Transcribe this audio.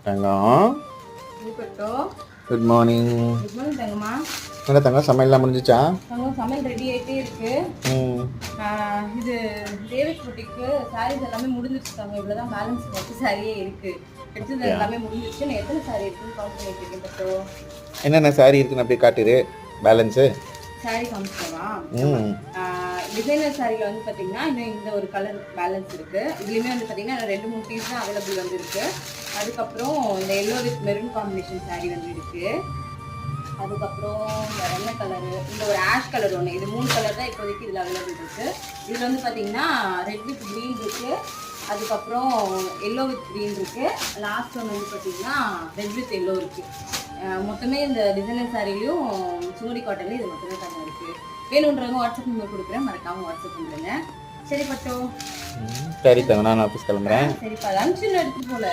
தங்கம் good morning. Good morning தங்கம்மா. என்ன தங்கம் சமையல்லாம் முடிஞ்சிச்சா? தங்கம் சமையல் ரெடி ஆகிட்டே இருக்கு. இது டேவிட் புட்டிக்கு சாரீஸ் எல்லாமே முடிஞ்சிருச்சு தங்கம். இவ்வளோ தான் பேலன்ஸ் பார்த்து சாரியே இருக்கு. எடுத்தது எல்லாமே முடிஞ்சிருச்சு. நான் எத்தனை சாரி இருக்குன்னு கவுண்ட் பண்ணிட்டு இருக்கேன். பட்டோ என்னென்ன சாரி இருக்குன்னு அப்படியே காட்டிடு. பேலன்ஸு சாரி காமிச்சிட்டவா? டிசைனர் சாரியில் வந்து பார்த்தீங்கன்னா இன்னும் இந்த ஒரு கலர் பேலன்ஸ் இருக்குது. இதுலேயுமே வந்து பார்த்தீங்கன்னா 2-3 பீஸ் தான் அவைலபிள் வந்து இருக்குது. அதுக்கப்புறம் இந்த yellow with maroon combination sorry வந்து இருக்குது. அதுக்கப்புறம் வேறு என்ன கலரு, இந்த ஒரு ஆஷ் கலர் ஒன்று. இது 3 கலர் தான் இப்போதைக்கு இதில் அவைலபிள் இருக்குது. இதில் வந்து பார்த்தீங்கன்னா ரெட் வித் க்ரீன் இருக்குது. அதுக்கப்புறம் எல்லோ வித் க்ரீன் இருக்குது. லாஸ்ட் ஒன்று வந்து பார்த்தீங்கன்னா ரெட் வித் எல்லோ இருக்குது. மொத்தமே இந்த டிசைனர் சாரிலையும் சூரி காட்டன்லேயும் இது மொத்தமே தனியாக இருக்குது. வேணுன்றவங்க வாட்ஸ்அப் நம்பர் கொடுக்குறேன், மறக்காமல் வாட்ஸ்அப் பண்ணுறேங்க. சரி பட்டோ. சரி தங்க, நான் ஆஃபீஸ் கிளம்புறேன். சரிப்பா, லஞ்சுன்னு எடுத்துகிட்டு போல.